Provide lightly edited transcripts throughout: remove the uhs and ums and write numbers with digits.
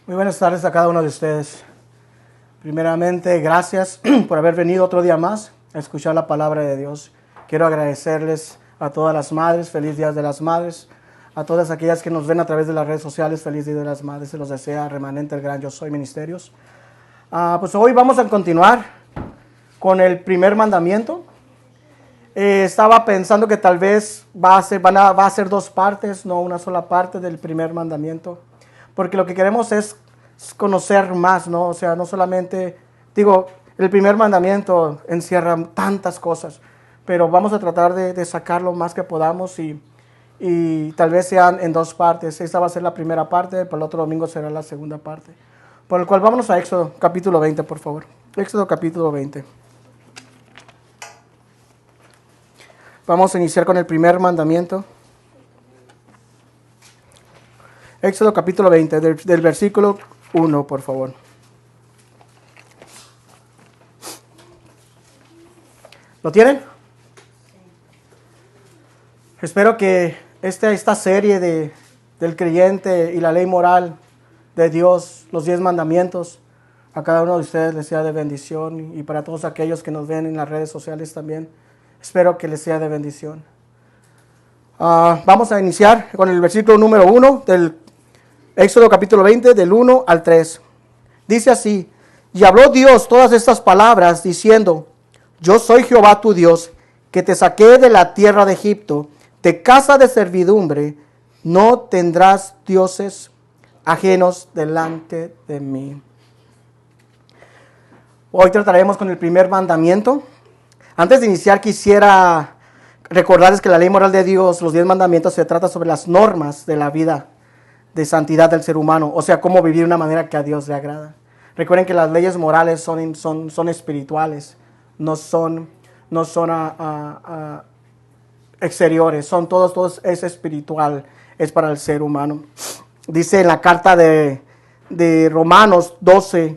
Muy buenas tardes a cada uno de ustedes. Primeramente, gracias por haber venido otro día más a escuchar la palabra de Dios. Quiero agradecerles a todas las madres, feliz Día de las Madres. A todas aquellas que nos ven a través de las redes sociales, feliz Día de las Madres. Se los desea Remanente el Gran Yo Soy Ministerios. Pues hoy vamos a continuar con el primer mandamiento. Estaba pensando que tal vez va a ser dos partes, no una sola parte del primer mandamiento. Porque lo que queremos es conocer más, ¿no? O sea, no solamente, el primer mandamiento encierra tantas cosas, pero vamos a tratar de sacar lo más que podamos y tal vez sean en dos partes. Esta va a ser la primera parte, para el otro domingo será la segunda parte. Por el cual vámonos a Éxodo capítulo 20, por favor. Éxodo capítulo 20. Vamos a iniciar con el primer mandamiento. Éxodo capítulo 20, del versículo 1, por favor. ¿Lo tienen? Espero que esta serie del creyente y la ley moral de Dios, los 10 mandamientos, a cada uno de ustedes les sea de bendición y para todos aquellos que nos ven en las redes sociales también, espero que les sea de bendición. Vamos a iniciar con el versículo número 1 del Éxodo capítulo 20, del 1 al 3. Dice así: y habló Dios todas estas palabras, diciendo: yo soy Jehová tu Dios, que te saqué de la tierra de Egipto, de casa de servidumbre. No tendrás dioses ajenos delante de mí. Hoy trataremos con el primer mandamiento. Antes de iniciar, quisiera recordarles que la ley moral de Dios, los 10 mandamientos, se trata sobre las normas de la vida de santidad del ser humano, o sea, cómo vivir de una manera que a Dios le agrada. Recuerden que las leyes morales son espirituales, no son exteriores, todos es espiritual, es para el ser humano. Dice en la carta de Romanos 12,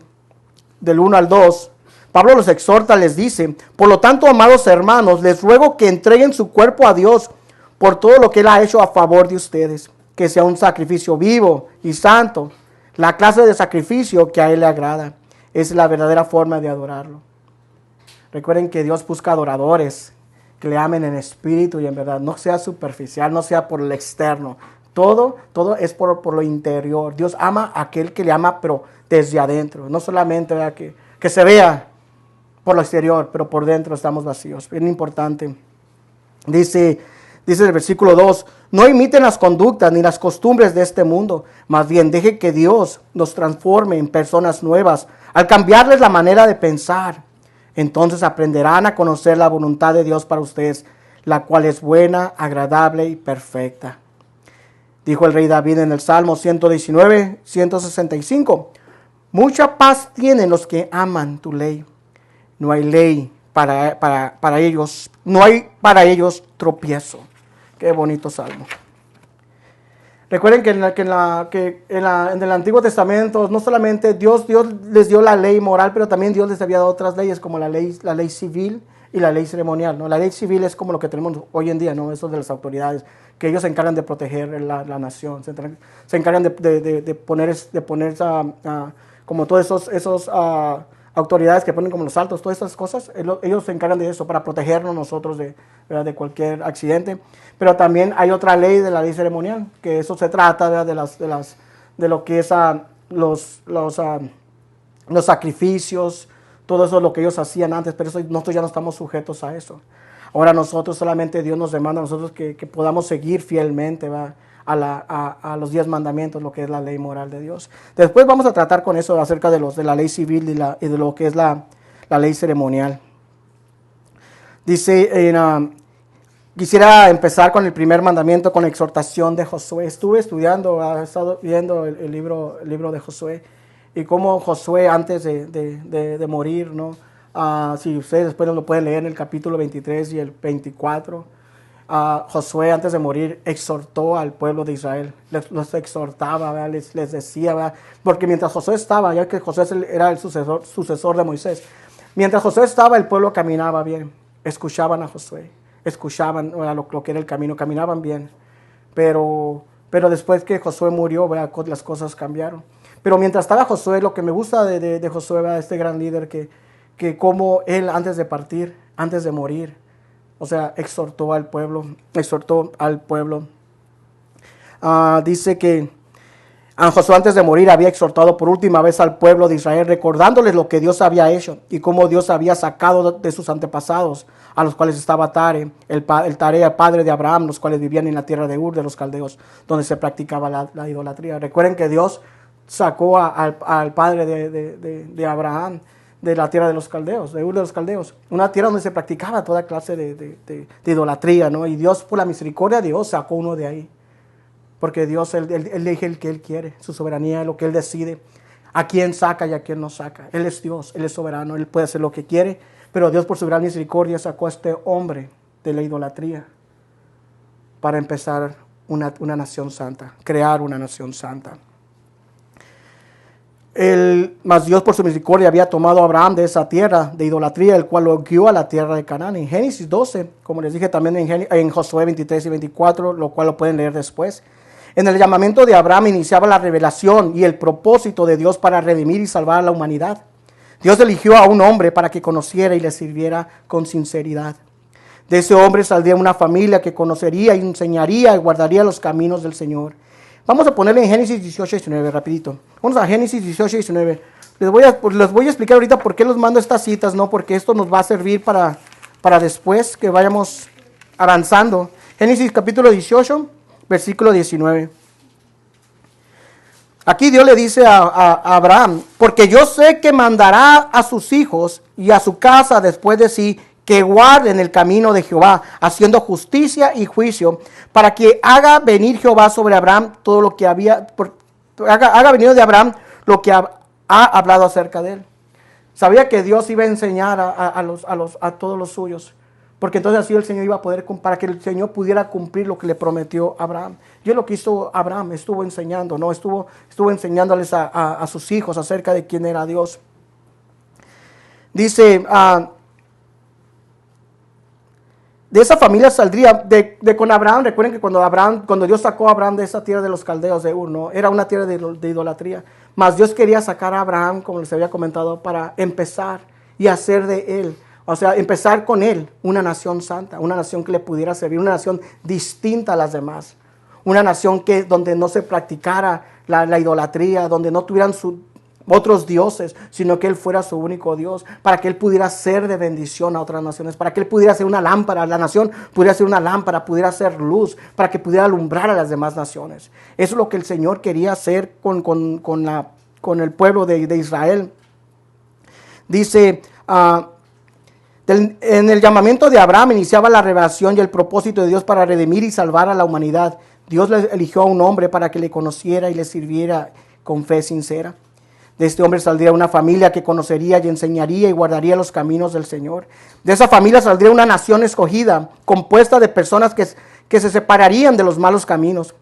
del 1 al 2, Pablo los exhorta, les dice: por lo tanto, amados hermanos, les ruego que entreguen su cuerpo a Dios por todo lo que Él ha hecho a favor de ustedes, que sea un sacrificio vivo y santo, la clase de sacrificio que a Él le agrada. Es la verdadera forma de adorarlo. Recuerden que Dios busca adoradores que le amen en espíritu y en verdad, no sea superficial, no sea por el externo. Todo es por lo interior. Dios ama a aquel que le ama, pero desde adentro. No solamente que se vea por lo exterior, pero por dentro estamos vacíos. Bien importante. Dice el versículo 2, no imiten las conductas ni las costumbres de este mundo, más bien deje que Dios nos transforme en personas nuevas al cambiarles la manera de pensar. Entonces aprenderán a conocer la voluntad de Dios para ustedes, la cual es buena, agradable y perfecta. Dijo el rey David en el Salmo 119, 165, mucha paz tienen los que aman tu ley. No hay ley para ellos, no hay para ellos tropiezo. Qué bonito salmo. Recuerden que en el Antiguo Testamento no solamente Dios les dio la ley moral, pero también Dios les había dado otras leyes como la ley civil y la ley ceremonial, ¿no? La ley civil es como lo que tenemos hoy en día, ¿no? Eso de las autoridades, que ellos se encargan de proteger la nación, se encargan de poner como todos esos autoridades que ponen como los altos, todas esas cosas, ellos se encargan de eso para protegernos nosotros de cualquier accidente. Pero también hay otra ley de la ley ceremonial, que eso se trata, ¿verdad? de lo que es los sacrificios, todo eso es lo que ellos hacían antes, pero nosotros ya no estamos sujetos a eso. Ahora nosotros solamente Dios nos demanda a nosotros que podamos seguir fielmente, ¿verdad? A los 10 mandamientos, lo que es la ley moral de Dios. Después vamos a tratar con eso acerca de la ley civil y de lo que es la ley ceremonial. Dice, quisiera empezar con el primer mandamiento, con la exhortación de Josué. Estuve estudiando, he estado viendo el libro de Josué y cómo Josué antes de morir, ¿no? Si ustedes después lo pueden leer en el capítulo 23 y el 24, Josué antes de morir exhortó al pueblo de Israel, los exhortaba, les decía, ¿verdad? Porque mientras Josué estaba, ya que Josué era el sucesor de Moisés, mientras Josué estaba el pueblo caminaba bien, escuchaban a Josué, escuchaban lo que era el camino, caminaban bien, pero después que Josué murió, ¿verdad? Las cosas cambiaron. Pero mientras estaba Josué, lo que me gusta de Josué, ¿verdad? Este gran líder, que como él antes de partir, antes de morir, o sea, exhortó al pueblo. Dice que Josué antes de morir había exhortado por última vez al pueblo de Israel, recordándoles lo que Dios había hecho y cómo Dios había sacado de sus antepasados, a los cuales estaba Tare, el padre de Abraham, los cuales vivían en la tierra de Ur de los caldeos, donde se practicaba la idolatría. Recuerden que Dios sacó al padre de Abraham de la tierra de los caldeos, de Ur de los caldeos, una tierra donde se practicaba toda clase de idolatría, ¿no? Y Dios, por la misericordia de Dios, sacó uno de ahí. Porque Dios, él elige el que Él quiere, su soberanía, lo que Él decide, a quién saca y a quién no saca. Él es Dios, Él es soberano, Él puede hacer lo que quiere, pero Dios por su gran misericordia sacó a este hombre de la idolatría para empezar una nación santa, crear una nación santa. Mas Dios por su misericordia había tomado a Abraham de esa tierra de idolatría, el cual lo guió a la tierra de Canaán. En Génesis 12, como les dije también en Josué 23 y 24, lo cual lo pueden leer después. En el llamamiento de Abraham iniciaba la revelación y el propósito de Dios para redimir y salvar a la humanidad. Dios eligió a un hombre para que conociera y le sirviera con sinceridad. De ese hombre saldría una familia que conocería, enseñaría y guardaría los caminos del Señor. Vamos a ponerle en Génesis 18 y 19, rapidito. Vamos a Génesis 18 y 19. Les voy a explicar ahorita por qué los mando estas citas, ¿no? Porque esto nos va a servir para después que vayamos avanzando. Génesis capítulo 18, versículo 19. Aquí Dios le dice a Abraham, porque yo sé que mandará a sus hijos y a su casa después de sí, que guarden el camino de Jehová, haciendo justicia y juicio, para que haga venir Jehová sobre Abraham todo lo que haga venir de Abraham lo que ha hablado acerca de él. Sabía que Dios iba a enseñar a todos los suyos, porque entonces así el Señor iba a poder, para que el Señor pudiera cumplir lo que le prometió a Abraham. Y es lo que hizo Abraham, estuvo enseñando, ¿no? Estuvo enseñándoles a sus hijos acerca de quién era Dios. Dice, de esa familia saldría, con Abraham. Recuerden que cuando Dios sacó a Abraham de esa tierra de los caldeos de Ur, ¿no? Era una tierra de idolatría. Mas Dios quería sacar a Abraham, como les había comentado, para empezar y hacer de él, o sea, empezar con él una nación santa, una nación que le pudiera servir, una nación distinta a las demás. Una nación donde no se practicara la idolatría, donde no tuvieran otros dioses, sino que Él fuera su único Dios, para que Él pudiera ser de bendición a otras naciones, para que Él pudiera ser una lámpara, la nación pudiera ser una lámpara, pudiera ser luz, para que pudiera alumbrar a las demás naciones. Eso es lo que el Señor quería hacer con el pueblo de Israel. Dice, en el llamamiento de Abraham iniciaba la revelación y el propósito de Dios para redimir y salvar a la humanidad. Dios le eligió a un hombre para que le conociera y le sirviera con fe sincera. De este hombre saldría una familia que conocería y enseñaría y guardaría los caminos del Señor. De esa familia saldría una nación escogida, compuesta de personas que se separarían de los malos caminos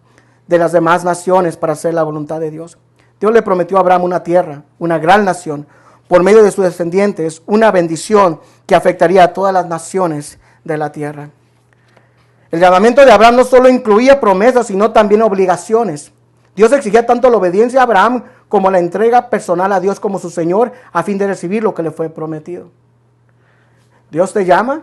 de las demás naciones para hacer la voluntad de Dios. Dios le prometió a Abraham una tierra, una gran nación, por medio de sus descendientes, una bendición que afectaría a todas las naciones de la tierra. El llamamiento de Abraham no solo incluía promesas, sino también obligaciones. Dios exigía tanto la obediencia a Abraham como la entrega personal a Dios como su Señor, a fin de recibir lo que le fue prometido. Dios te llama,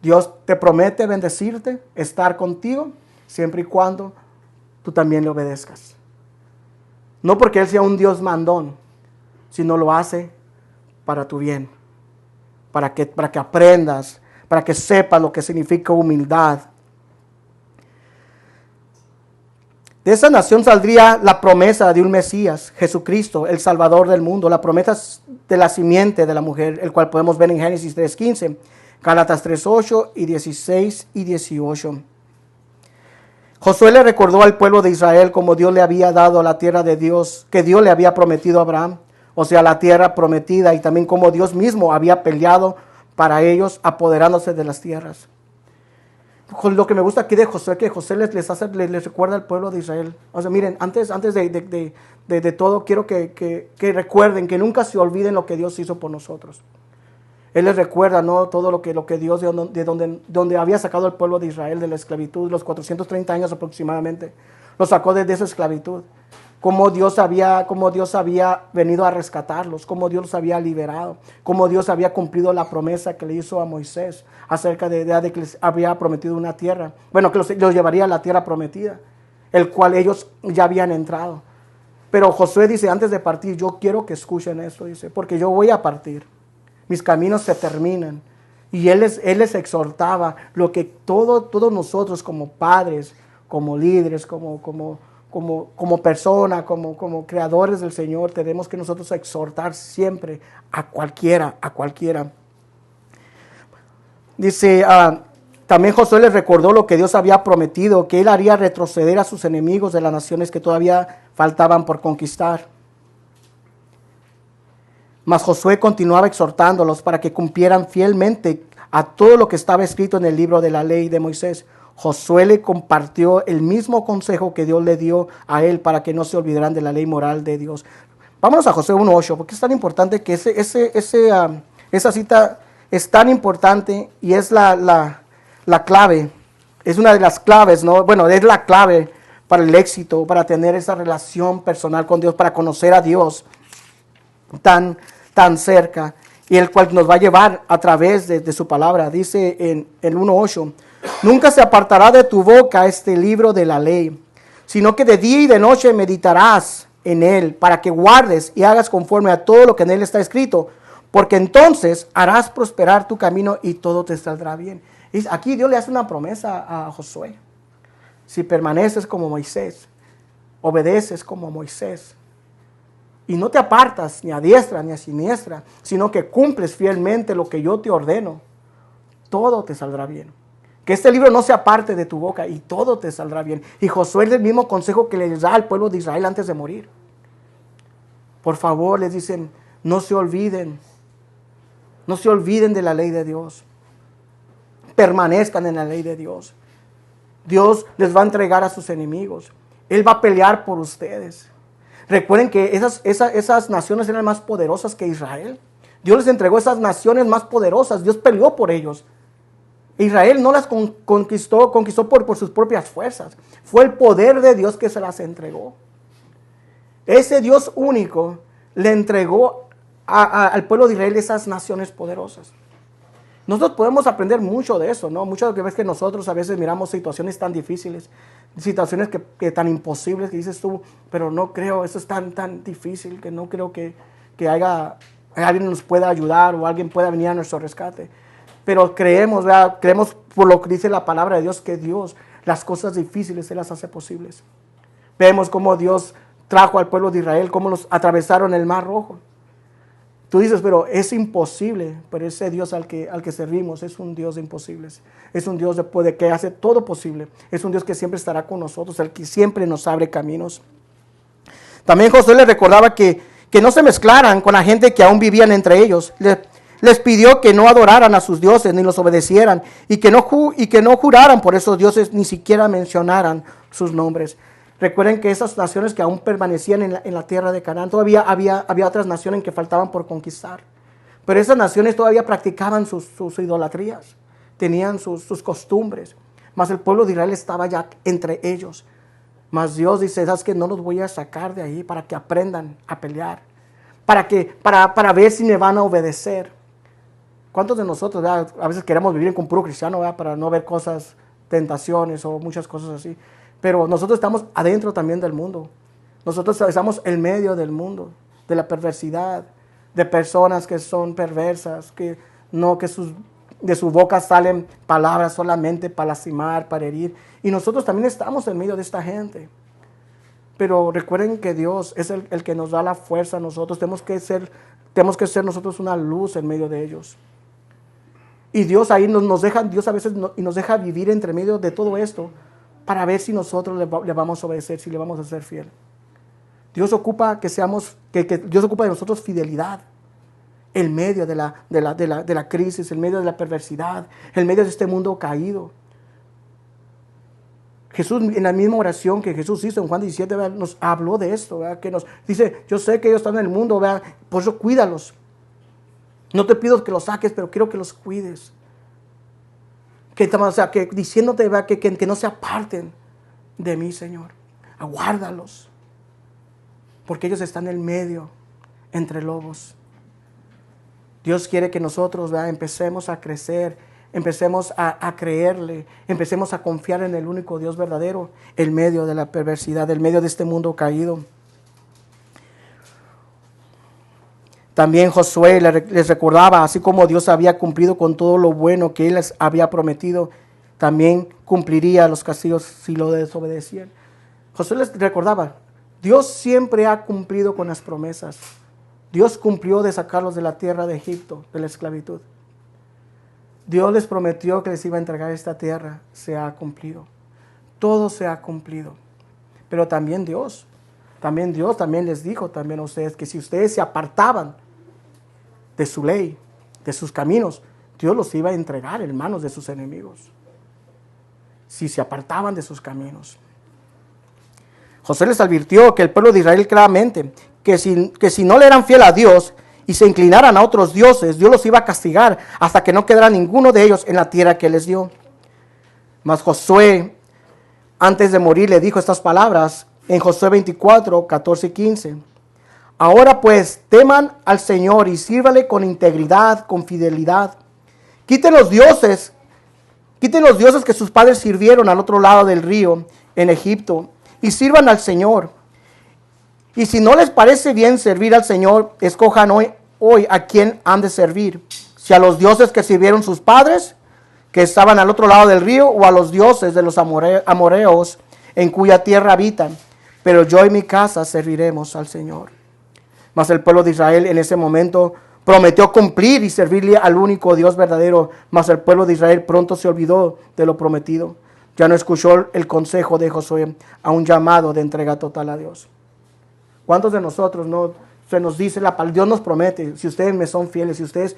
Dios te promete bendecirte, estar contigo, siempre y cuando tú también le obedezcas. No porque Él sea un Dios mandón, sino lo hace para tu bien, para que aprendas, para que sepas lo que significa humildad. De esa nación saldría la promesa de un Mesías, Jesucristo, el Salvador del mundo, la promesa de la simiente de la mujer, el cual podemos ver en Génesis 3:15, Gálatas 3:8 y 16 y 18. Josué le recordó al pueblo de Israel cómo Dios le había dado la tierra de Dios, que Dios le había prometido a Abraham, o sea, la tierra prometida, y también cómo Dios mismo había peleado para ellos, apoderándose de las tierras. Lo que me gusta aquí de Josué, que Josué les recuerda al pueblo de Israel. O sea, miren, antes de todo, quiero que recuerden, que nunca se olviden lo que Dios hizo por nosotros. Él les recuerda, ¿no?, todo lo que Dios, donde había sacado al pueblo de Israel de la esclavitud, los 430 años aproximadamente. Lo sacó de esa esclavitud. cómo Dios había venido a rescatarlos, cómo Dios los había liberado, cómo Dios había cumplido la promesa que le hizo a Moisés acerca de que les había prometido una tierra, bueno, que los llevaría a la tierra prometida, el cual ellos ya habían entrado. Pero Josué dice, antes de partir, yo quiero que escuchen esto, dice, porque yo voy a partir, mis caminos se terminan. Y él les exhortaba lo que todos nosotros como padres, como líderes, como persona, como creadores del Señor, tenemos que nosotros exhortar siempre a cualquiera. Dice, también Josué les recordó lo que Dios había prometido, que él haría retroceder a sus enemigos de las naciones que todavía faltaban por conquistar. Mas Josué continuaba exhortándolos para que cumplieran fielmente a todo lo que estaba escrito en el libro de la ley de Moisés. Josué le compartió el mismo consejo que Dios le dio a él para que no se olvidaran de la ley moral de Dios. Vámonos a Josué 1:8, porque es tan importante que esa cita es tan importante y es la clave, es una de las claves, ¿no? Bueno, es la clave para el éxito, para tener esa relación personal con Dios, para conocer a Dios tan cerca, y el cual nos va a llevar a través de su palabra. Dice en el 1:8, nunca se apartará de tu boca este libro de la ley, sino que de día y de noche meditarás en él, para que guardes y hagas conforme a todo lo que en él está escrito, porque entonces harás prosperar tu camino y todo te saldrá bien. Y aquí Dios le hace una promesa a Josué. Si permaneces como Moisés, obedeces como Moisés, y no te apartas ni a diestra ni a siniestra, sino que cumples fielmente lo que yo te ordeno, todo te saldrá bien. Que este libro no se aparte de tu boca y todo te saldrá bien. Y Josué es el mismo consejo que les da al pueblo de Israel antes de morir. Por favor, les dicen, no se olviden de la ley de Dios. Permanezcan en la ley de Dios. Dios les va a entregar a sus enemigos. Él va a pelear por ustedes. Recuerden que esas naciones eran más poderosas que Israel. Dios les entregó esas naciones más poderosas. Dios peleó por ellos. Israel no las conquistó por sus propias fuerzas. Fue el poder de Dios que se las entregó. Ese Dios único le entregó al pueblo de Israel esas naciones poderosas. Nosotros podemos aprender mucho de eso, ¿no? Muchas veces que nosotros a veces miramos situaciones tan difíciles, situaciones que tan imposibles, que dices tú, pero no creo, eso es tan difícil, que no creo que alguien nos pueda ayudar o alguien pueda venir a nuestro rescate. Pero creemos, ¿verdad? Creemos por lo que dice la palabra de Dios, que Dios las cosas difíciles se las hace posibles. Vemos cómo Dios trajo al pueblo de Israel, cómo los atravesaron el Mar Rojo. Tú dices, pero es imposible, pero ese Dios al que servimos es un Dios de imposibles. Es un Dios que hace todo posible. Es un Dios que siempre estará con nosotros, el que siempre nos abre caminos. También Josué les recordaba que no se mezclaran con la gente que aún vivían entre ellos. Les pidió que no adoraran a sus dioses ni los obedecieran y que no juraran por esos dioses, ni siquiera mencionaran sus nombres. Recuerden que esas naciones que aún permanecían en la tierra de Canaán, todavía había otras naciones que faltaban por conquistar. Pero esas naciones todavía practicaban sus idolatrías, tenían sus costumbres. Mas el pueblo de Israel estaba ya entre ellos. Mas Dios dice, ¿sabes qué? No los voy a sacar de ahí para que aprendan a pelear, para ver si me van a obedecer. ¿Cuántos de nosotros, ¿verdad? A veces queremos vivir con puro cristiano, ¿verdad? Para no ver cosas, tentaciones o muchas cosas así? Pero nosotros estamos adentro también del mundo. Nosotros estamos en medio del mundo, de la perversidad, de personas que son perversas, que de su boca salen palabras solamente para lastimar, para herir. Y nosotros también estamos en medio de esta gente. Pero recuerden que Dios es el que nos da la fuerza a nosotros. Tenemos que ser nosotros una luz en medio de ellos. Y Dios ahí Dios a veces nos deja vivir entre medio de todo esto, para ver si nosotros le vamos a obedecer, si le vamos a ser fiel. Dios ocupa Dios ocupa de nosotros fidelidad en medio de la crisis, en medio de la perversidad, en medio de este mundo caído. Jesús, en la misma oración que Jesús hizo en Juan 17, ¿verdad? Nos habló de esto, ¿verdad? Que nos dice, yo sé que ellos están en el mundo, ¿verdad? Por eso cuídalos. No te pido que los saques, pero quiero que los cuides. Que diciéndote, ¿verdad? Que no se aparten de mí, Señor. Aguárdalos. porque ellos están en el medio, entre lobos. Dios quiere que nosotros, ¿verdad?, empecemos a crecer, empecemos a creerle, empecemos a confiar en el único Dios verdadero, en medio de la perversidad, en medio de este mundo caído. También Josué les recordaba, así como Dios había cumplido con todo lo bueno que Él les había prometido, también cumpliría los castigos si lo desobedecían. Josué les recordaba, Dios siempre ha cumplido con las promesas. Dios cumplió de sacarlos de la tierra de Egipto, de la esclavitud. Dios les prometió que les iba a entregar esta tierra, se ha cumplido. Todo se ha cumplido. Pero también Dios les dijo también a ustedes que si ustedes se apartaban de su ley, de sus caminos, Dios los iba a entregar en manos de sus enemigos. Si se apartaban de sus caminos. Josué les advirtió que el pueblo de Israel claramente, que si no le eran fiel a Dios y se inclinaran a otros dioses, Dios los iba a castigar hasta que no quedara ninguno de ellos en la tierra que les dio. Mas Josué, antes de morir, le dijo estas palabras en Josué 24, 14 y 15. Ahora pues, teman al Señor y sírvale con integridad, con fidelidad. Quiten los dioses que sus padres sirvieron al otro lado del río, en Egipto, y sirvan al Señor. Y si no les parece bien servir al Señor, escojan hoy a quién han de servir. Si a los dioses que sirvieron sus padres, que estaban al otro lado del río, o a los dioses de los amoreos, en cuya tierra habitan. Pero yo y mi casa serviremos al Señor. Mas el pueblo de Israel en ese momento prometió cumplir y servirle al único Dios verdadero. Mas el pueblo de Israel pronto se olvidó de lo prometido. Ya no escuchó el consejo de Josué a un llamado de entrega total a Dios. ¿Cuántos de nosotros no se nos dice la palabra? Dios nos promete, si ustedes me son fieles, si ustedes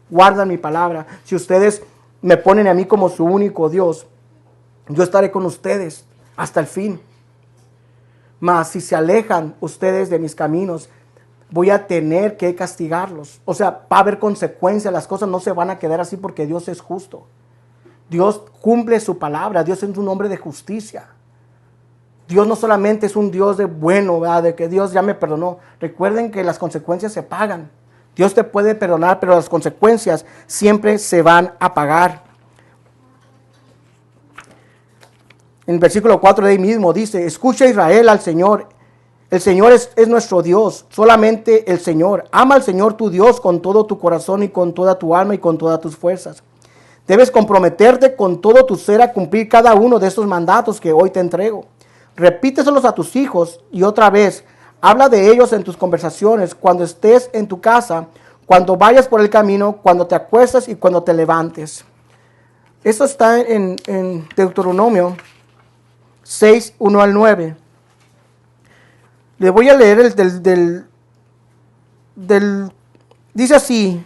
guardan mi palabra, si ustedes me ponen a mí como su único Dios, yo estaré con ustedes hasta el fin. Mas si se alejan ustedes de mis caminos, voy a tener que castigarlos. O sea, va a haber consecuencias, las cosas no se van a quedar así porque Dios es justo. Dios cumple su palabra, Dios es un hombre de justicia. Dios no solamente es un Dios de bueno, ¿verdad?, de que Dios ya me perdonó. Recuerden que las consecuencias se pagan. Dios te puede perdonar, pero las consecuencias siempre se van a pagar. En el versículo 4 de ahí mismo dice, escucha Israel al Señor. El Señor es nuestro Dios, solamente el Señor. Ama al Señor tu Dios con todo tu corazón y con toda tu alma y con todas tus fuerzas. Debes comprometerte con todo tu ser a cumplir cada uno de estos mandatos que hoy te entrego. Repíteselos a tus hijos y otra vez, habla de ellos en tus conversaciones, cuando estés en tu casa, cuando vayas por el camino, cuando te acuestas y cuando te levantes. Esto está en Deuteronomio 6, 1 al 9. Le voy a leer dice así,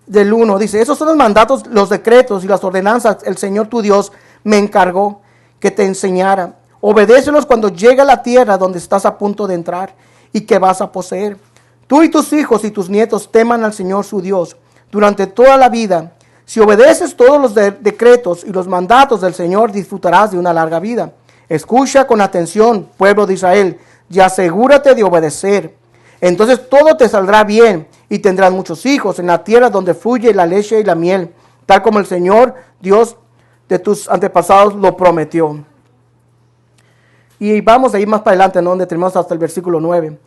del 1, dice, esos son los mandatos, los decretos y las ordenanzas, el Señor tu Dios me encargó que te enseñara. Obedécelos cuando llegue a la tierra donde estás a punto de entrar y que vas a poseer. Tú y tus hijos y tus nietos teman al Señor su Dios durante toda la vida. Si obedeces todos los decretos y los mandatos del Señor, disfrutarás de una larga vida. Escucha con atención, pueblo de Israel, y asegúrate de obedecer. Entonces todo te saldrá bien y tendrás muchos hijos en la tierra donde fluye la leche y la miel, tal como el Señor, Dios de tus antepasados, lo prometió. Y vamos a ir más para adelante, ¿no?, donde terminamos hasta el versículo 9.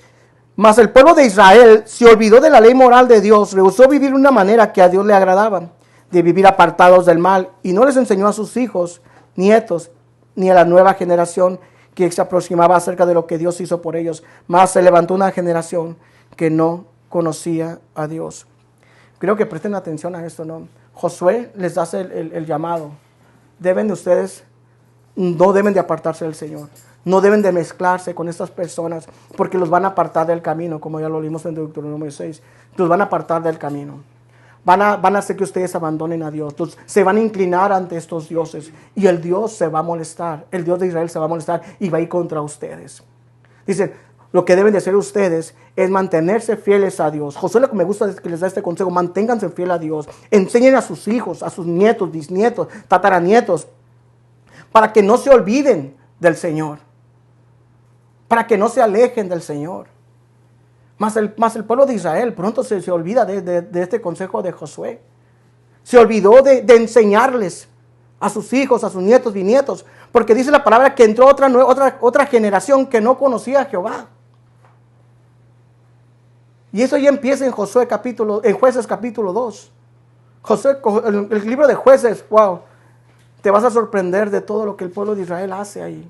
Mas el pueblo de Israel se olvidó de la ley moral de Dios, rehusó vivir de una manera que a Dios le agradaba, de vivir apartados del mal, y no les enseñó a sus hijos, nietos, ni a la nueva generación que se aproximaba acerca de lo que Dios hizo por ellos. Mas se levantó una generación que no conocía a Dios. Creo que presten atención a esto, ¿no? Josué les hace el llamado. No deben de apartarse del Señor. No deben de mezclarse con estas personas porque los van a apartar del camino, como ya lo leímos en Deuteronomio 6. Los van a apartar del camino. Van a hacer que ustedes abandonen a Dios. Entonces, se van a inclinar ante estos dioses y el Dios se va a molestar. El Dios de Israel se va a molestar y va a ir contra ustedes. Dicen, lo que deben de hacer ustedes es mantenerse fieles a Dios. Josué, lo que me gusta es que les da este consejo: manténganse fieles a Dios. Enseñen a sus hijos, a sus nietos, bisnietos, tataranietos, para que no se olviden del Señor, para que no se alejen del Señor. Más el pueblo de Israel pronto se olvida de este consejo de Josué. Se olvidó de enseñarles a sus hijos, a sus nietos, bisnietos. Porque dice la palabra que entró otra generación que no conocía a Jehová. Y eso ya empieza en Jueces capítulo 2. El libro de Jueces, wow, te vas a sorprender de todo lo que el pueblo de Israel hace ahí.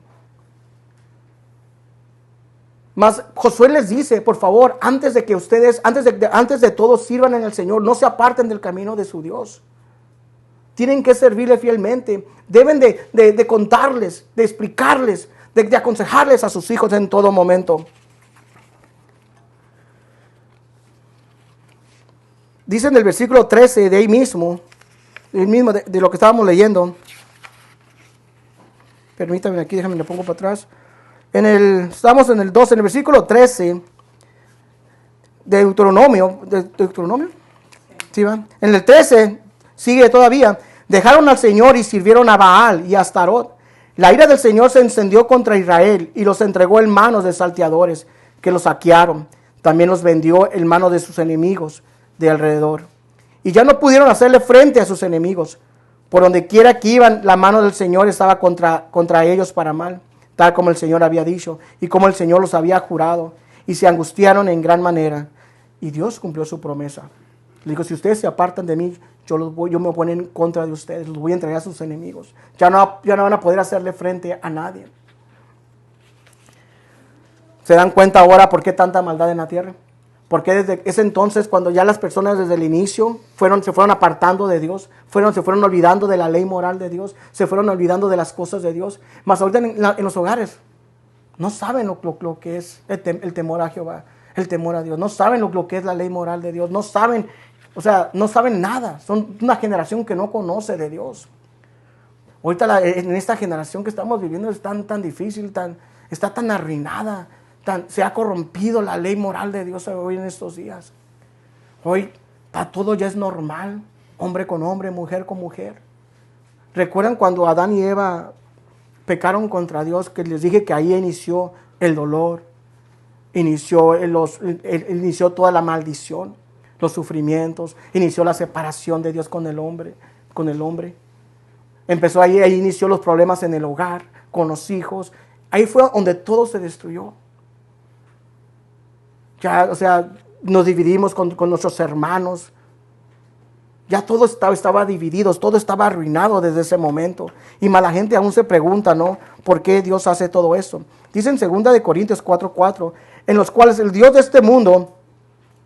Mas Josué les dice, por favor, antes de que ustedes, antes de todo sirvan en el Señor, no se aparten del camino de su Dios. Tienen que servirle fielmente. Deben de contarles, de explicarles, de aconsejarles a sus hijos en todo momento. Dice en el versículo 13 de ahí mismo, de lo que estábamos leyendo. Permítame aquí, déjame, le pongo para atrás. Estamos en el 12, en el versículo 13 de Deuteronomio. ¿Deuteronomio? Sí, va. En el 13 sigue todavía. Dejaron al Señor y sirvieron a Baal y a Astarot. La ira del Señor se encendió contra Israel y los entregó en manos de salteadores que los saquearon. También los vendió en manos de sus enemigos de alrededor. Y ya no pudieron hacerle frente a sus enemigos. Por donde quiera que iban, la mano del Señor estaba contra ellos para mal, tal como el Señor había dicho y como el Señor los había jurado. Y se angustiaron en gran manera. Y Dios cumplió su promesa. Le dijo, si ustedes se apartan de mí, yo me voy a poner en contra de ustedes, los voy a entregar a sus enemigos. Ya no van a poder hacerle frente a nadie. ¿Se dan cuenta ahora por qué tanta maldad en la tierra? Porque desde ese entonces, cuando ya las personas desde el inicio se fueron apartando de Dios, se fueron olvidando de la ley moral de Dios, se fueron olvidando de las cosas de Dios. Mas ahorita en los hogares no saben lo que es el temor a Jehová, el temor a Dios. No saben lo que es la ley moral de Dios. No saben nada. Son una generación que no conoce de Dios. Ahorita en esta generación que estamos viviendo es tan difícil, está tan arruinada. Se ha corrompido la ley moral de Dios hoy en estos días. Hoy todo ya es normal, hombre con hombre, mujer con mujer. ¿Recuerdan cuando Adán y Eva pecaron contra Dios? Que les dije que ahí inició el dolor, inició toda la maldición, los sufrimientos, inició la separación de Dios con el hombre. Empezó ahí inició los problemas en el hogar, con los hijos. Ahí fue donde todo se destruyó. Ya, nos dividimos con nuestros hermanos. Ya todo estaba dividido, todo estaba arruinado desde ese momento. Y la gente aún se pregunta, ¿no? ¿Por qué Dios hace todo eso? Dice en 2 Corintios 4:4, en los cuales el Dios de este mundo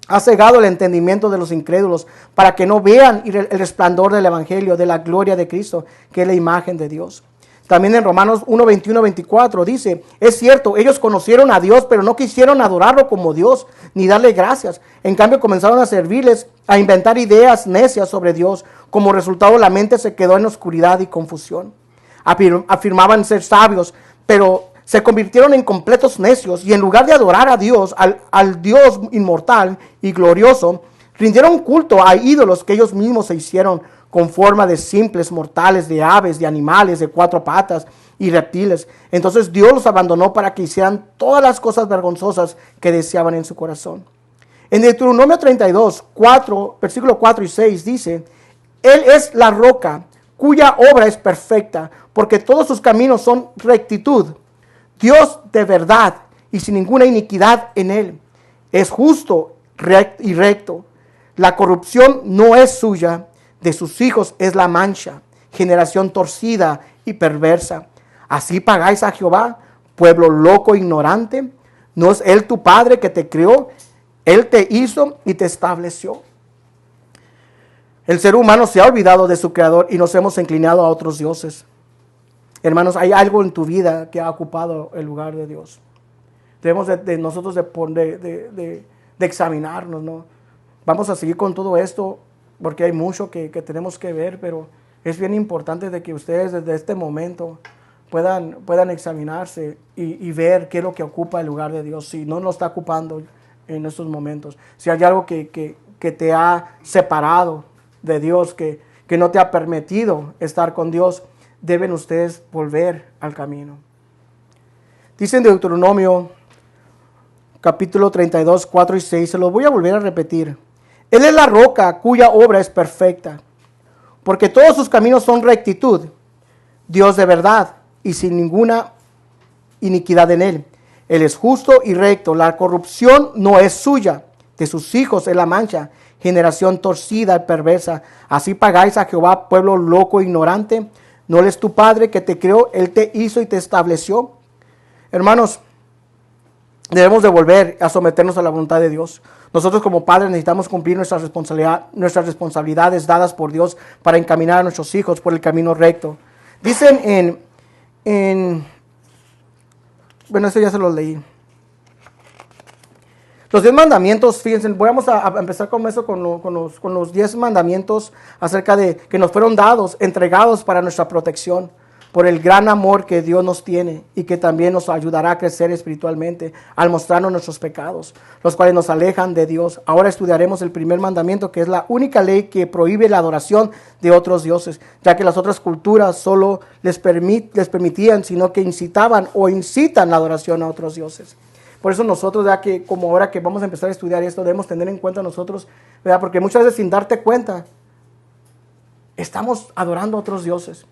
ha cegado el entendimiento de los incrédulos para que no vean el resplandor del evangelio, de la gloria de Cristo, que es la imagen de Dios. También en Romanos 1:21-24 dice, es cierto, ellos conocieron a Dios, pero no quisieron adorarlo como Dios, ni darle gracias. En cambio comenzaron a servirles, a inventar ideas necias sobre Dios. Como resultado la mente se quedó en oscuridad y confusión. Afirmaban ser sabios, pero se convirtieron en completos necios y en lugar de adorar a Dios, al Dios inmortal y glorioso, rindieron culto a ídolos que ellos mismos se hicieron con forma de simples mortales, de aves, de animales, de 4 patas y reptiles. Entonces Dios los abandonó para que hicieran todas las cosas vergonzosas que deseaban en su corazón. En Deuteronomio 32, versículo 4 y 6 dice, Él es la roca cuya obra es perfecta, porque todos sus caminos son rectitud. Dios de verdad y sin ninguna iniquidad en Él. Es justo y recto. La corrupción no es suya. De sus hijos es la mancha, generación torcida y perversa. Así pagáis a Jehová, pueblo loco e ignorante. ¿No es Él tu Padre que te crió? Él te hizo y te estableció. El ser humano se ha olvidado de su Creador y nos hemos inclinado a otros dioses. Hermanos, hay algo en tu vida que ha ocupado el lugar de Dios. Debemos nosotros de examinarnos, ¿no? Vamos a seguir con todo esto, porque hay mucho que tenemos que ver, pero es bien importante de que ustedes desde este momento puedan examinarse y ver qué es lo que ocupa el lugar de Dios, si no lo está ocupando en estos momentos. Si hay algo que te ha separado de Dios, que no te ha permitido estar con Dios, deben ustedes volver al camino. Dice en Deuteronomio capítulo 32, 4 y 6. Se los voy a volver a repetir. Él es la roca cuya obra es perfecta, porque todos sus caminos son rectitud. Dios de verdad y sin ninguna iniquidad en él. Él es justo y recto. La corrupción no es suya. De sus hijos es la mancha. Generación torcida y perversa. Así pagáis a Jehová, pueblo loco e ignorante. ¿No él es tu padre que te creó? Él te hizo y te estableció. Hermanos, debemos de volver a someternos a la voluntad de Dios. Nosotros como padres necesitamos cumplir nuestras responsabilidades dadas por Dios para encaminar a nuestros hijos por el camino recto. Dicen bueno, eso ya se lo leí. Los 10 mandamientos, fíjense, vamos a empezar con eso, con los 10 mandamientos acerca de que nos fueron dados, entregados para nuestra protección, por el gran amor que Dios nos tiene y que también nos ayudará a crecer espiritualmente al mostrarnos nuestros pecados, los cuales nos alejan de Dios. Ahora estudiaremos el primer mandamiento, que es la única ley que prohíbe la adoración de otros dioses, ya que las otras culturas solo les permitían, sino que incitaban o incitan la adoración a otros dioses. Por eso nosotros, ya que como ahora que vamos a empezar a estudiar esto, debemos tener en cuenta nosotros, ¿verdad? Porque muchas veces sin darte cuenta, estamos adorando a otros dioses.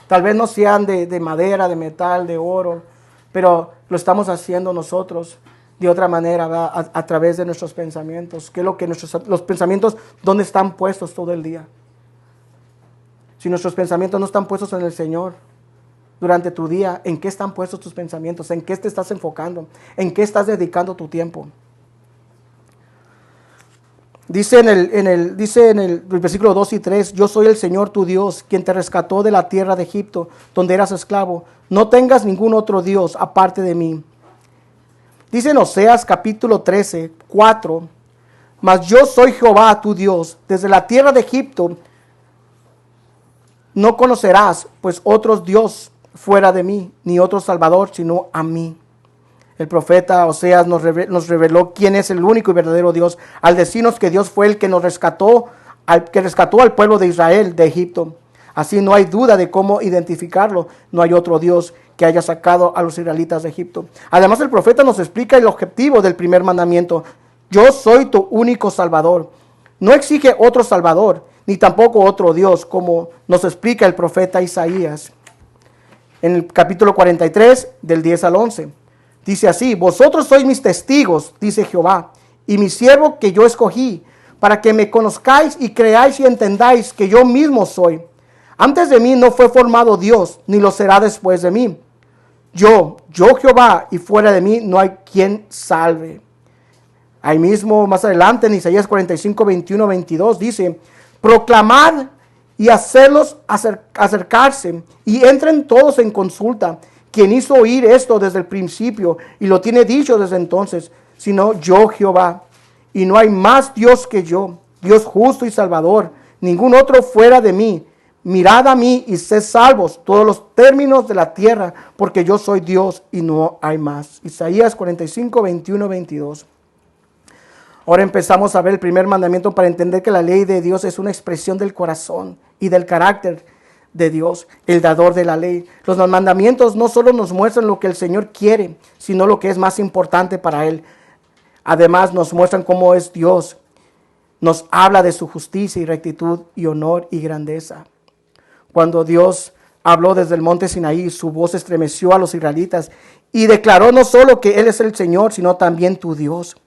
Tal vez no sean de madera, de metal, de oro, pero lo estamos haciendo nosotros de otra manera, ¿verdad? A través de nuestros pensamientos. ¿Qué es lo que los pensamientos, dónde están puestos todo el día? Si nuestros pensamientos no están puestos en el Señor durante tu día, ¿en qué están puestos tus pensamientos? ¿En qué te estás enfocando? ¿En qué estás dedicando tu tiempo? Dice en el versículo 2 y 3, yo soy el Señor tu Dios, quien te rescató de la tierra de Egipto, donde eras esclavo. No tengas ningún otro Dios aparte de mí. Dice en Oseas capítulo 13, 4, mas yo soy Jehová tu Dios, desde la tierra de Egipto no conocerás pues otros Dios fuera de mí, ni otro Salvador sino a mí. El profeta Oseas nos reveló quién es el único y verdadero Dios, al decirnos que Dios fue el que nos rescató, que rescató al pueblo de Israel de Egipto. Así no hay duda de cómo identificarlo. No hay otro Dios que haya sacado a los israelitas de Egipto. Además, el profeta nos explica el objetivo del primer mandamiento. Yo soy tu único Salvador. No exige otro Salvador, ni tampoco otro Dios, como nos explica el profeta Isaías. En el capítulo 43, del 10 al 11. Dice así, vosotros sois mis testigos, dice Jehová, y mi siervo que yo escogí, para que me conozcáis y creáis y entendáis que yo mismo soy. Antes de mí no fue formado Dios, ni lo será después de mí. Yo Jehová, y fuera de mí no hay quien salve. Ahí mismo, más adelante, en Isaías 45, 21, 22, dice, proclamad y hacerlos acercarse, y entren todos en consulta. Quien hizo oír esto desde el principio y lo tiene dicho desde entonces, sino yo Jehová. Y no hay más Dios que yo, Dios justo y salvador, ningún otro fuera de mí. Mirad a mí y sed salvos todos los términos de la tierra, porque yo soy Dios y no hay más. Isaías 45, 21, 22. Ahora empezamos a ver el primer mandamiento para entender que la ley de Dios es una expresión del corazón y del carácter de Dios, el dador de la ley. Los mandamientos no solo nos muestran lo que el Señor quiere, sino lo que es más importante para Él. Además nos muestran cómo es Dios. Nos habla de su justicia y rectitud y honor y grandeza. Cuando Dios habló desde el monte Sinaí, su voz estremeció a los israelitas y declaró no solo que Él es el Señor, sino también tu Dios.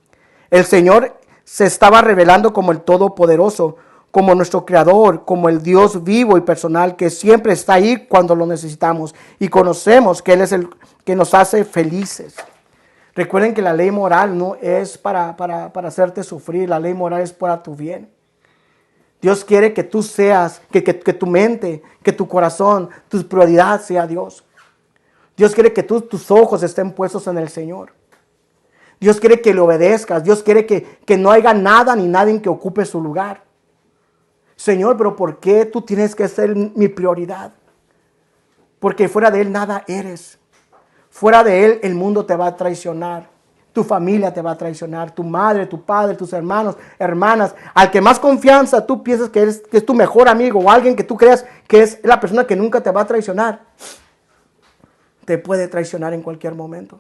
El Señor se estaba revelando como el Todopoderoso, como nuestro Creador, como el Dios vivo y personal que siempre está ahí cuando lo necesitamos y conocemos que Él es el que nos hace felices. Recuerden que la ley moral no es para hacerte sufrir, la ley moral es para tu bien. Dios quiere que tú seas, que tu mente, que tu corazón, tu prioridad sea Dios. Dios quiere que tus ojos estén puestos en el Señor. Dios quiere que le obedezcas. Dios quiere que no haya nada ni nadie que ocupe su lugar. Señor, pero ¿por qué tú tienes que ser mi prioridad? Porque fuera de Él nada eres. Fuera de Él el mundo te va a traicionar. Tu familia te va a traicionar. Tu madre, tu padre, tus hermanos, hermanas. Al que más confianza tú piensas que es tu mejor amigo o alguien que tú creas que es la persona que nunca te va a traicionar, te puede traicionar en cualquier momento.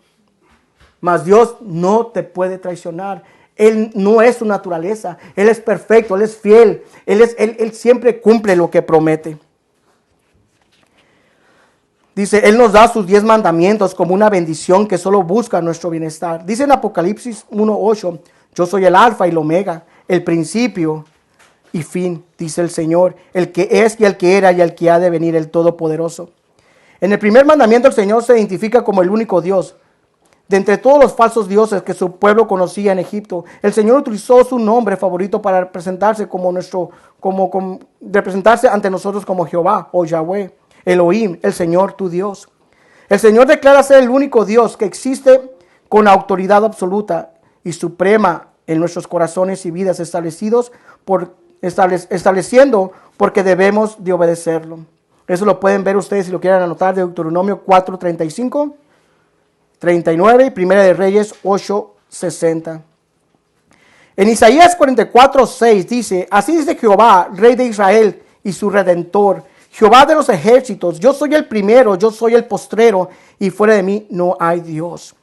Mas Dios no te puede traicionar. Él no es su naturaleza. Él es perfecto, Él es fiel. Él siempre cumple lo que promete. Dice, Él nos da sus 10 mandamientos como una bendición que solo busca nuestro bienestar. Dice en Apocalipsis 1:8, yo soy el alfa y el omega, el principio y fin, dice el Señor, el que es y el que era y el que ha de venir, el Todopoderoso. En el primer mandamiento el Señor se identifica como el único Dios. De entre todos los falsos dioses que su pueblo conocía en Egipto, el Señor utilizó su nombre favorito para representarse representarse ante nosotros como Jehová o Yahweh, Elohim, el Señor tu Dios. El Señor declara ser el único Dios que existe con autoridad absoluta y suprema en nuestros corazones y vidas estableciendo porque debemos de obedecerlo. Eso lo pueden ver ustedes si lo quieren anotar de Deuteronomio 4:35. 39 y Primera de Reyes 8:60. En Isaías 44:6 dice, así dice Jehová, Rey de Israel y su Redentor, Jehová de los ejércitos, yo soy el primero, yo soy el postrero, y fuera de mí no hay Dios.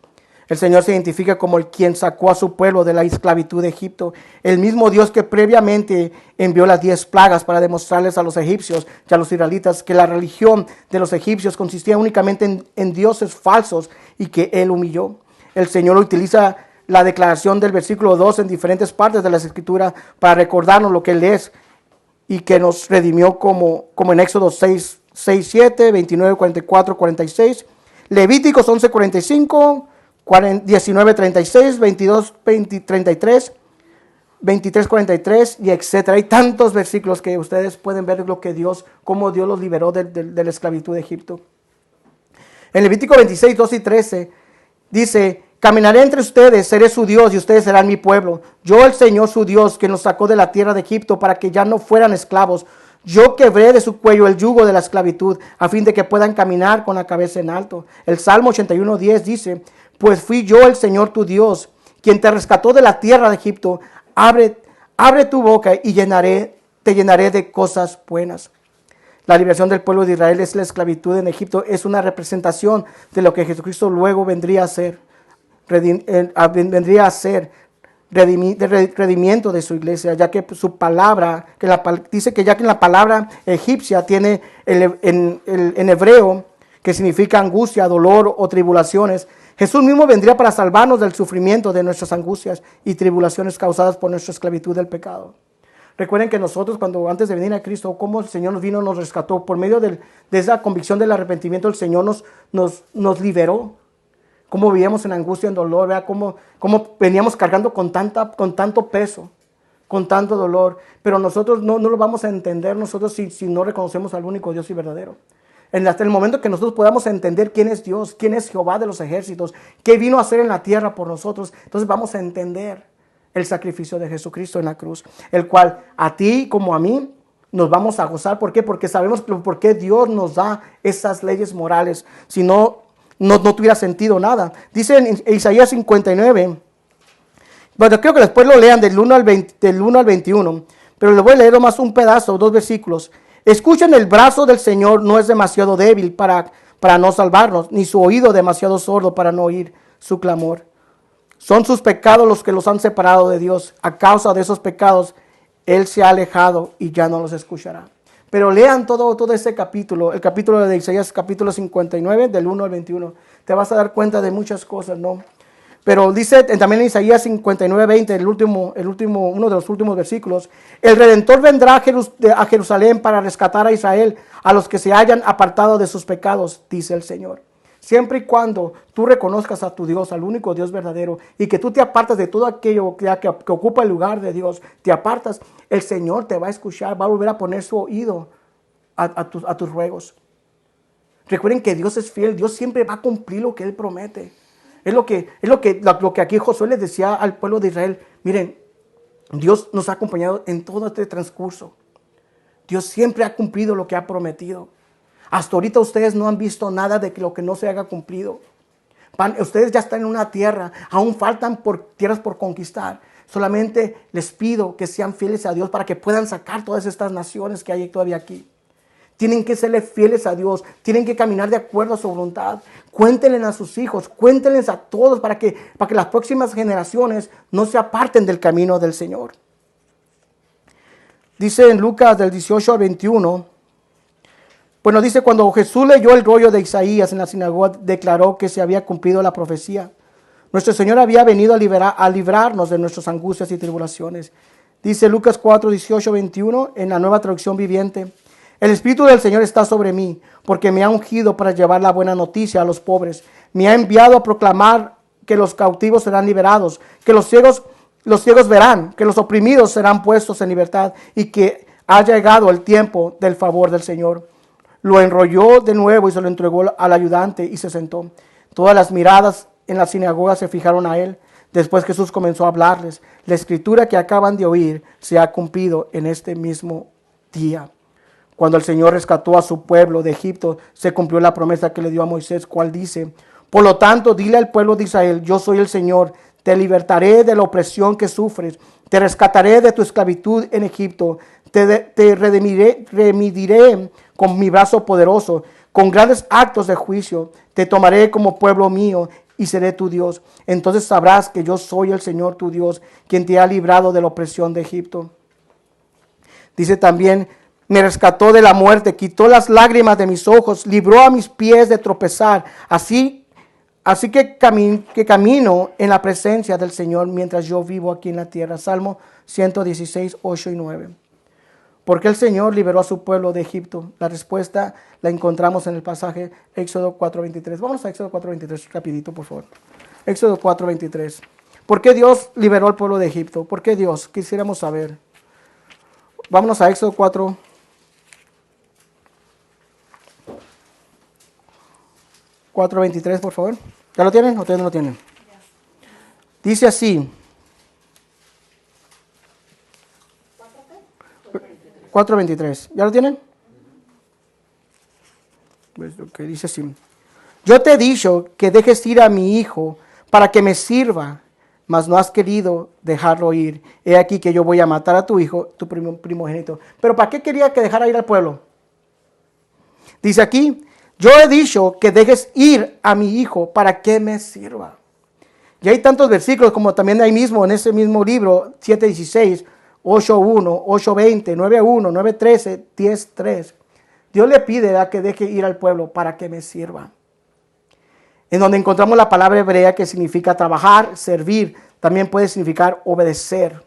El Señor se identifica como el quien sacó a su pueblo de la esclavitud de Egipto, el mismo Dios que previamente envió las 10 plagas para demostrarles a los egipcios y a los israelitas que la religión de los egipcios consistía únicamente en dioses falsos y que Él humilló. El Señor utiliza la declaración del versículo 2 en diferentes partes de las Escrituras para recordarnos lo que Él es y que nos redimió como en Éxodo 6:7, 29, 44, 46, Levíticos 11:45, 19:36, 22:33, 23:43 y etcétera. Hay tantos versículos que ustedes pueden ver cómo Dios los liberó de la esclavitud de Egipto. En Levítico 26, 12 y 13 dice, caminaré entre ustedes, seré su Dios y ustedes serán mi pueblo. Yo, el Señor su Dios, que nos sacó de la tierra de Egipto para que ya no fueran esclavos. Yo quebré de su cuello el yugo de la esclavitud a fin de que puedan caminar con la cabeza en alto. El Salmo 81:10 dice, pues fui yo el Señor tu Dios, quien te rescató de la tierra de Egipto. Abre tu boca y te llenaré de cosas buenas. La liberación del pueblo de Israel es la esclavitud en Egipto, es una representación de lo que Jesucristo luego vendría a ser. Redimiento de su iglesia, ya que su palabra, dice que ya que en la palabra egipcia tiene en hebreo, que significa angustia, dolor o tribulaciones, Jesús mismo vendría para salvarnos del sufrimiento de nuestras angustias y tribulaciones causadas por nuestra esclavitud del pecado. Recuerden que nosotros, antes de venir a Cristo, cómo el Señor nos rescató, por medio de esa convicción del arrepentimiento, el Señor nos liberó. Cómo vivíamos en angustia, en dolor, ¿verdad? Cómo veníamos cargando con tanto peso, con tanto dolor. Pero nosotros no lo vamos a entender nosotros si no reconocemos al único Dios y verdadero. Hasta el momento que nosotros podamos entender quién es Dios, quién es Jehová de los ejércitos, qué vino a hacer en la tierra por nosotros, entonces vamos a entender el sacrificio de Jesucristo en la cruz, el cual a ti como a mí nos vamos a gozar. ¿Por qué? Porque sabemos por qué Dios nos da esas leyes morales. Si no tuviera sentido nada. Dice en Isaías 59, bueno, creo que después lo lean del 1 al 21, pero les voy a leer nomás un pedazo, 2 versículos. Escuchen, el brazo del Señor no es demasiado débil para no salvarnos, ni su oído demasiado sordo para no oír su clamor. Son sus pecados los que los han separado de Dios. A causa de esos pecados, Él se ha alejado y ya no los escuchará. Pero lean todo ese capítulo, el capítulo de Isaías, capítulo 59, del 1 al 21. Te vas a dar cuenta de muchas cosas, ¿no? Pero dice también en Isaías 59, 20, uno de los últimos versículos, el Redentor vendrá a Jerusalén para rescatar a Israel, a los que se hayan apartado de sus pecados, dice el Señor. Siempre y cuando tú reconozcas a tu Dios, al único Dios verdadero, y que tú te apartas de todo aquello que ocupa el lugar de Dios, te apartas, el Señor te va a escuchar, va a volver a poner su oído a tus ruegos. Recuerden que Dios es fiel, Dios siempre va a cumplir lo que Él promete. Es lo que aquí Josué les decía al pueblo de Israel. Miren, Dios nos ha acompañado en todo este transcurso. Dios siempre ha cumplido lo que ha prometido. Hasta ahorita ustedes no han visto nada de lo que no se haya cumplido. Ustedes ya están en una tierra, aún faltan tierras por conquistar. Solamente les pido que sean fieles a Dios para que puedan sacar todas estas naciones que hay todavía aquí. Tienen que serle fieles a Dios. Tienen que caminar de acuerdo a su voluntad. Cuéntenle a sus hijos. Cuéntenles a todos para que las próximas generaciones no se aparten del camino del Señor. Dice en Lucas del 18 al 21. Bueno, dice, cuando Jesús leyó el rollo de Isaías en la sinagoga, declaró que se había cumplido la profecía. Nuestro Señor había venido a librarnos de nuestras angustias y tribulaciones. Dice Lucas 4, 18, 21 en la Nueva Traducción Viviente. El Espíritu del Señor está sobre mí, porque me ha ungido para llevar la buena noticia a los pobres. Me ha enviado a proclamar que los cautivos serán liberados, que los ciegos verán, que los oprimidos serán puestos en libertad y que ha llegado el tiempo del favor del Señor. Lo enrolló de nuevo y se lo entregó al ayudante y se sentó. Todas las miradas en la sinagoga se fijaron a él. Después Jesús comenzó a hablarles. La escritura que acaban de oír se ha cumplido en este mismo día. Cuando el Señor rescató a su pueblo de Egipto, se cumplió la promesa que le dio a Moisés, cual dice: por lo tanto, dile al pueblo de Israel, yo soy el Señor, te libertaré de la opresión que sufres, te rescataré de tu esclavitud en Egipto, te redimiré con mi brazo poderoso, con grandes actos de juicio, te tomaré como pueblo mío y seré tu Dios. Entonces sabrás que yo soy el Señor tu Dios, quien te ha librado de la opresión de Egipto. Dice también: me rescató de la muerte, quitó las lágrimas de mis ojos, libró a mis pies de tropezar. Así que camino en la presencia del Señor mientras yo vivo aquí en la tierra. Salmo 116, 8 y 9. ¿Por qué el Señor liberó a su pueblo de Egipto? La respuesta la encontramos en el pasaje Éxodo 4:23. Vamos a Éxodo 4:23 rapidito, por favor. Éxodo 4:23. ¿Por qué Dios liberó al pueblo de Egipto? ¿Por qué Dios? Quisiéramos saber. Vámonos a Éxodo 4:23, por favor. ¿Ya lo tienen o ustedes no lo tienen? Dice así. 4:23. ¿Ya lo tienen? Pues lo que dice así. Yo te he dicho que dejes ir a mi hijo para que me sirva, mas no has querido dejarlo ir. He aquí que yo voy a matar a tu hijo, tu primogénito. Pero ¿para qué quería que dejara ir al pueblo? Dice aquí: yo he dicho que dejes ir a mi hijo para que me sirva. Y hay tantos versículos como también ahí mismo, en ese mismo libro, 7:16, 8:1, 8:20, 9:1, 9:13, 10:3. Dios le pide a que deje ir al pueblo para que me sirva. En donde encontramos la palabra hebrea que significa trabajar, servir, también puede significar obedecer.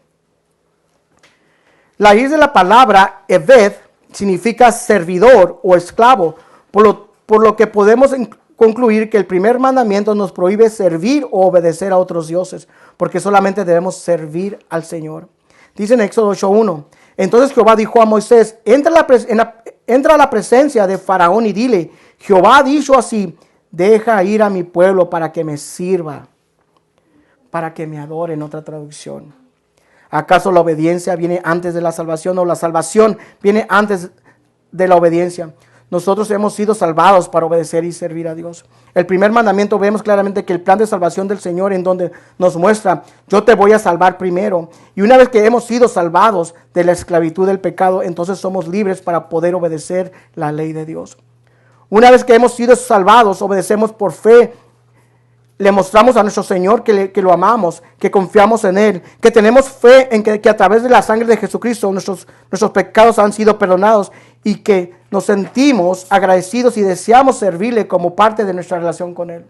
La raíz de la palabra Eved significa servidor o esclavo, por lo que podemos concluir que el primer mandamiento nos prohíbe servir o obedecer a otros dioses, porque solamente debemos servir al Señor. Dice en Éxodo 8:1, entonces Jehová dijo a Moisés: entra a la presencia de Faraón y dile: Jehová ha dicho así, deja ir a mi pueblo para que me sirva, para que me adore, en otra traducción. ¿Acaso la obediencia viene antes de la salvación o la salvación viene antes de la obediencia? Nosotros hemos sido salvados para obedecer y servir a Dios. El primer mandamiento vemos claramente que el plan de salvación del Señor, en donde nos muestra: yo te voy a salvar primero. Y una vez que hemos sido salvados de la esclavitud del pecado, entonces somos libres para poder obedecer la ley de Dios. Una vez que hemos sido salvados, obedecemos por fe. Le mostramos a nuestro Señor que lo amamos, que confiamos en Él, que tenemos fe en que a través de la sangre de Jesucristo nuestros pecados han sido perdonados y que nos sentimos agradecidos y deseamos servirle como parte de nuestra relación con Él.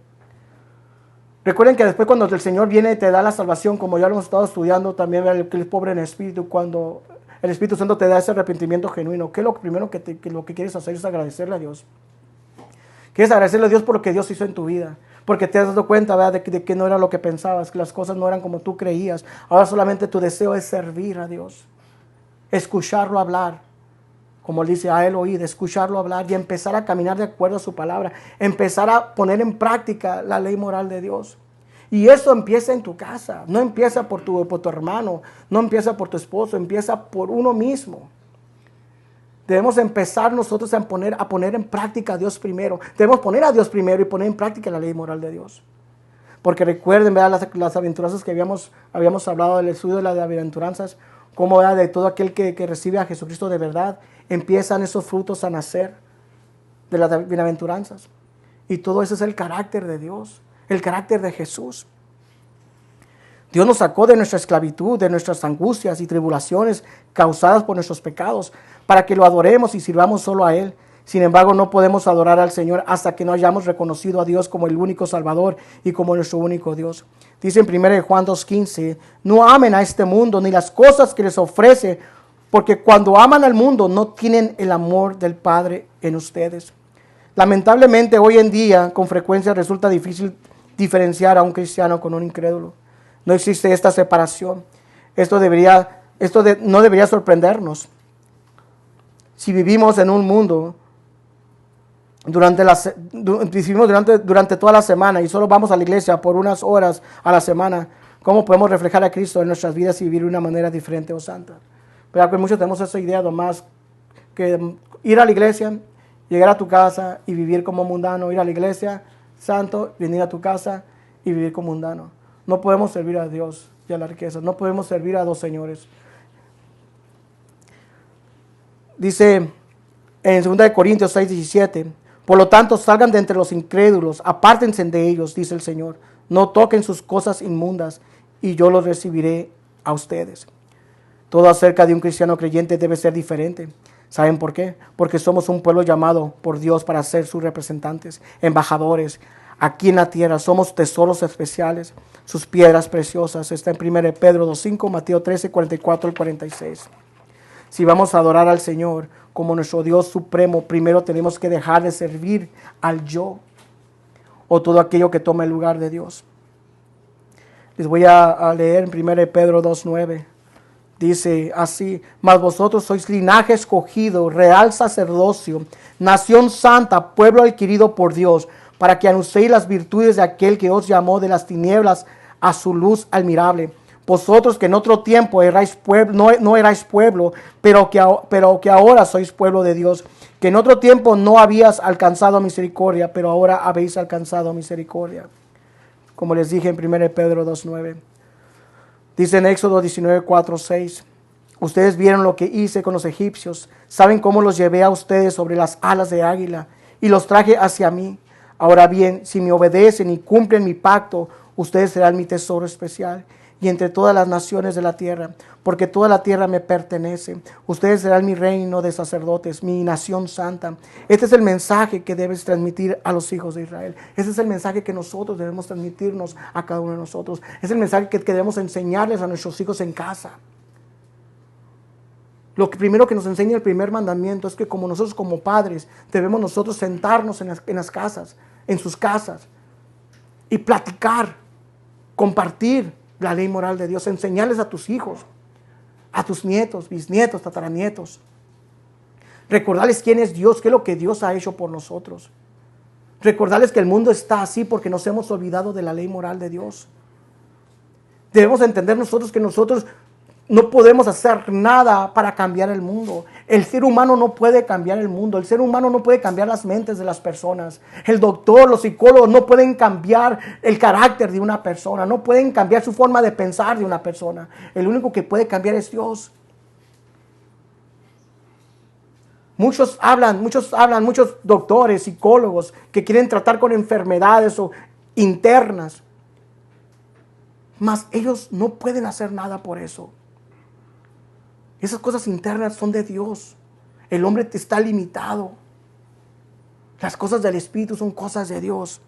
Recuerden que después, cuando el Señor viene y te da la salvación, como ya lo hemos estado estudiando también, que el pobre en espíritu, cuando el Espíritu Santo te da ese arrepentimiento genuino, ¿qué es lo primero que lo que quieres hacer? Es agradecerle a Dios. Quieres agradecerle a Dios por lo que Dios hizo en tu vida, porque te has dado cuenta, ¿verdad?, de que no era lo que pensabas, que las cosas no eran como tú creías. Ahora solamente tu deseo es servir a Dios, escucharlo hablar, como dice a él oír, escucharlo hablar y empezar a caminar de acuerdo a su palabra, empezar a poner en práctica la ley moral de Dios. Y eso empieza en tu casa, no empieza por tu hermano, no empieza por tu esposo, empieza por uno mismo. Debemos empezar nosotros a poner en práctica a Dios primero. Debemos poner a Dios primero y poner en práctica la ley moral de Dios. Porque recuerden, ¿verdad?, las aventuranzas que habíamos hablado del estudio de las aventuranzas, Como ¿verdad? De todo aquel que recibe a Jesucristo de verdad, empiezan esos frutos a nacer de las bienaventuranzas. Y todo eso es el carácter de Dios, el carácter de Jesús. Dios nos sacó de nuestra esclavitud, de nuestras angustias y tribulaciones causadas por nuestros pecados, para que lo adoremos y sirvamos solo a Él. Sin embargo, no podemos adorar al Señor hasta que no hayamos reconocido a Dios como el único Salvador y como nuestro único Dios. Dice en 1 Juan 2:15, no amen a este mundo ni las cosas que les ofrece, porque cuando aman al mundo no tienen el amor del Padre en ustedes. Lamentablemente, hoy en día, con frecuencia resulta difícil diferenciar a un cristiano con un incrédulo. No existe esta separación. No debería sorprendernos. Si vivimos en un mundo durante toda la semana y solo vamos a la iglesia por unas horas a la semana, ¿cómo podemos reflejar a Cristo en nuestras vidas y vivir de una manera diferente o santa? Pero muchos tenemos esa idea nomás que ir a la iglesia, llegar a tu casa y vivir como mundano, ir a la iglesia, santo, venir a tu casa y vivir como mundano. No podemos servir a Dios y a la riqueza, no podemos servir a dos señores. Dice en 2 Corintios 6:17, por lo tanto salgan de entre los incrédulos, apártense de ellos, dice el Señor, no toquen sus cosas inmundas y yo los recibiré a ustedes. Todo acerca de un cristiano creyente debe ser diferente. ¿Saben por qué? Porque somos un pueblo llamado por Dios para ser sus representantes, embajadores. Aquí en la tierra somos tesoros especiales, sus piedras preciosas. Está en 1 Pedro 2:5, Mateo 13:44 al 46. Si vamos a adorar al Señor como nuestro Dios supremo, primero tenemos que dejar de servir al yo o todo aquello que toma el lugar de Dios. Les voy a leer en 1 Pedro 2:9. Dice así, mas vosotros sois linaje escogido, real sacerdocio, nación santa, pueblo adquirido por Dios, para que anunciéis las virtudes de aquel que os llamó de las tinieblas a su luz admirable. Vosotros que en otro tiempo erais pueblo, no erais pueblo, pero que ahora sois pueblo de Dios, que en otro tiempo no habías alcanzado misericordia, pero ahora habéis alcanzado misericordia. Como les dije en 1 Pedro 2:9. Dice en Éxodo 19:4-6, ustedes vieron lo que hice con los egipcios, saben cómo los llevé a ustedes sobre las alas de águila y los traje hacia mí. Ahora bien, si me obedecen y cumplen mi pacto, ustedes serán mi tesoro especial y entre todas las naciones de la tierra, porque toda la tierra me pertenece. Ustedes serán mi reino de sacerdotes, mi nación santa. Este es el mensaje que debes transmitir a los hijos de Israel. Este es el mensaje que nosotros debemos transmitirnos a cada uno de nosotros. Es el mensaje que debemos enseñarles a nuestros hijos en casa. Lo primero que nos enseña el primer mandamiento es que como nosotros como padres debemos nosotros sentarnos en las casas, en sus casas y platicar, compartir la ley moral de Dios, enseñarles a tus hijos, a tus nietos, bisnietos, tataranietos. Recordarles quién es Dios, qué es lo que Dios ha hecho por nosotros. Recordarles que el mundo está así porque nos hemos olvidado de la ley moral de Dios. Debemos entender nosotros que nosotros no podemos hacer nada para cambiar el mundo. El ser humano no puede cambiar el mundo. El ser humano no puede cambiar las mentes de las personas. El doctor, los psicólogos no pueden cambiar el carácter de una persona. No pueden cambiar su forma de pensar de una persona. El único que puede cambiar es Dios. Muchos doctores, psicólogos que quieren tratar con enfermedades o internas. Mas ellos no pueden hacer nada por eso. Esas cosas internas son de Dios. El hombre está limitado. Las cosas del Espíritu son cosas de Dios.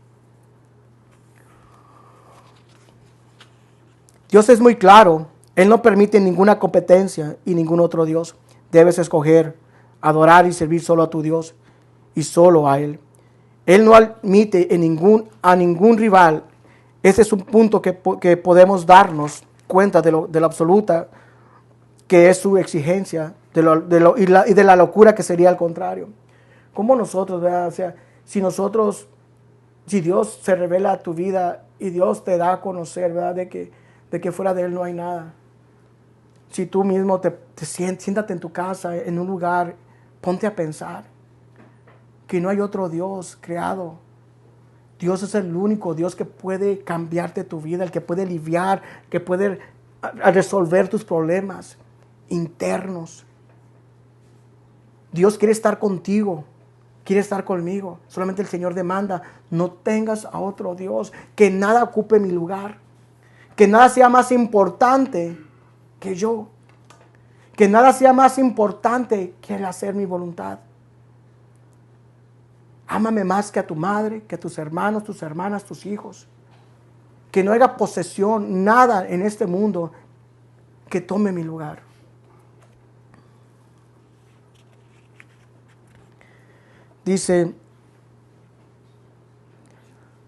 Dios es muy claro. Él no permite ninguna competencia y ningún otro Dios. Debes escoger, adorar y servir solo a tu Dios y solo a Él. Él no admite a ningún rival. Ese es un punto que podemos darnos cuenta de lo absoluta que es su exigencia y de la locura que sería al contrario. Como nosotros, ¿verdad? O sea, si Dios se revela a tu vida y Dios te da a conocer, ¿verdad? De que fuera de Él no hay nada. Si tú mismo siéntate en tu casa, en un lugar, ponte a pensar que no hay otro Dios creado. Dios es el único Dios que puede cambiarte tu vida, el que puede aliviar, que puede resolver tus problemas. internos. Dios quiere estar contigo, quiere estar conmigo. Solamente el Señor demanda, no tengas a otro Dios, que nada ocupe mi lugar, que nada sea más importante que yo, que nada sea más importante que el hacer mi voluntad. Ámame más que a tu madre, que a tus hermanos, tus hermanas, tus hijos. Que no haya posesión, nada en este mundo que tome mi lugar. Dice,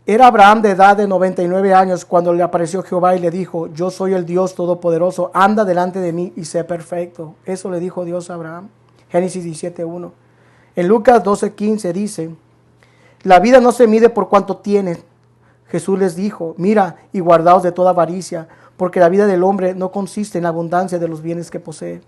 era Abraham de edad de 99 años cuando le apareció Jehová y le dijo, yo soy el Dios Todopoderoso, anda delante de mí y sé perfecto. Eso le dijo Dios a Abraham. Génesis 17:1. En Lucas 12:15 dice, la vida no se mide por cuánto tienes. Jesús les dijo, mira y guardaos de toda avaricia, porque la vida del hombre no consiste en la abundancia de los bienes que posee.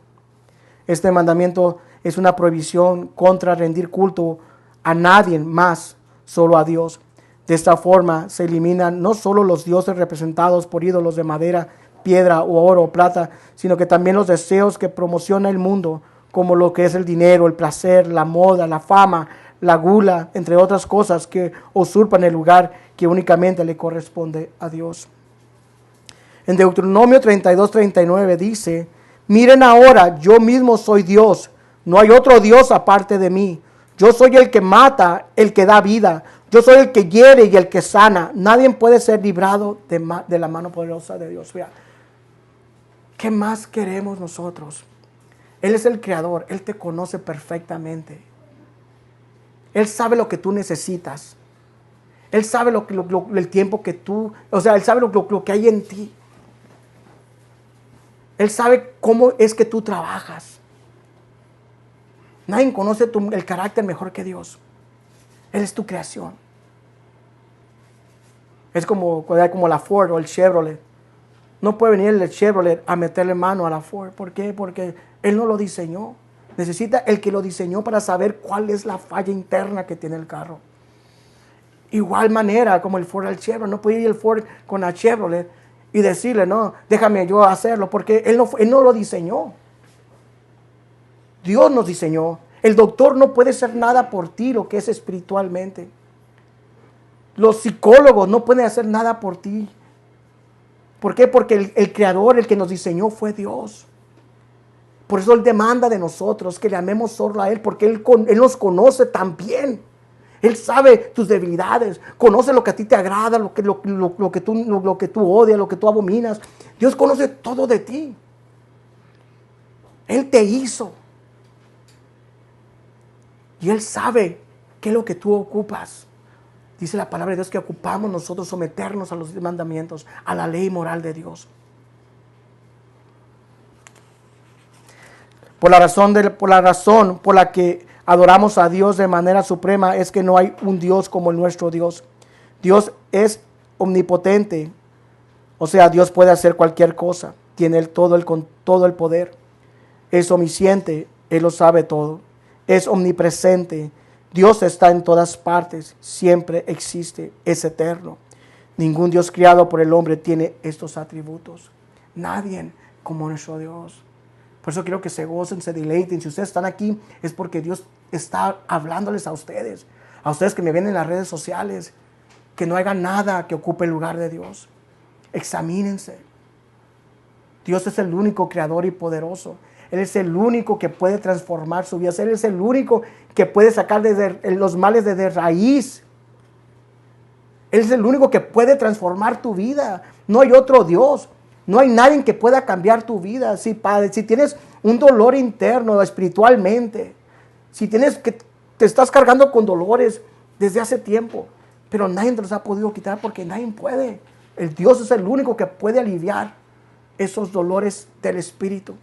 Este mandamiento es una prohibición contra rendir culto a nadie más, solo a Dios. De esta forma se eliminan no solo los dioses representados por ídolos de madera, piedra o oro o plata, sino que también los deseos que promociona el mundo, como lo que es el dinero, el placer, la moda, la fama, la gula, entre otras cosas que usurpan el lugar que únicamente le corresponde a Dios. En Deuteronomio 32:39 dice, miren ahora, yo mismo soy Dios, no hay otro Dios aparte de mí. Yo soy el que mata, el que da vida. Yo soy el que hiere y el que sana. Nadie puede ser librado de la mano poderosa de Dios. Mira, ¿qué más queremos nosotros? Él es el creador, Él te conoce perfectamente. Él sabe lo que tú necesitas. Él sabe el tiempo que tú, Él sabe lo que hay en ti. Él sabe cómo es que tú trabajas. Nadie conoce el carácter mejor que Dios. Él es tu creación. Es como la Ford o el Chevrolet. No puede venir el Chevrolet a meterle mano a la Ford. ¿Por qué? Porque Él no lo diseñó. Necesita el que lo diseñó para saber cuál es la falla interna que tiene el carro. Igual manera como el Ford al Chevrolet. No puede ir el Ford con la Chevrolet y decirle, no, déjame yo hacerlo, porque Él no lo diseñó. Dios nos diseñó. El doctor no puede hacer nada por ti, lo que es espiritualmente. Los psicólogos no pueden hacer nada por ti. ¿Por qué? Porque el creador, el que nos diseñó fue Dios. Por eso Él demanda de nosotros que le amemos solo a Él, porque Él nos conoce tan bien. Él sabe tus debilidades, conoce lo que a ti te agrada, lo que tú odias, lo que tú abominas. Dios conoce todo de ti. Él te hizo. Y Él sabe qué es lo que tú ocupas. Dice la palabra de Dios que ocupamos nosotros someternos a los mandamientos, a la ley moral de Dios. Por la razón por la que adoramos a Dios de manera suprema es que no hay un Dios como el nuestro Dios. Dios es omnipotente, o sea, Dios puede hacer cualquier cosa. Tiene todo el poder. Es omnisciente, Él lo sabe todo. Es omnipresente. Dios está en todas partes, siempre existe, es eterno. Ningún Dios criado por el hombre tiene estos atributos. Nadie como nuestro Dios. Por eso quiero que se gocen, se deleiten. Si ustedes están aquí es porque Dios está hablándoles a ustedes que me ven en las redes sociales, que no hagan nada que ocupe el lugar de Dios. Examínense. Dios es el único creador y poderoso. Él es el único que puede transformar su vida. Él es el único que puede sacar los males desde raíz. Él es el único que puede transformar tu vida. No hay otro Dios. No hay nadie que pueda cambiar tu vida. Sí, Padre, si tienes un dolor interno espiritualmente, si te estás cargando con dolores desde hace tiempo, pero nadie te los ha podido quitar porque nadie puede. El Dios es el único que puede aliviar esos dolores del espíritu.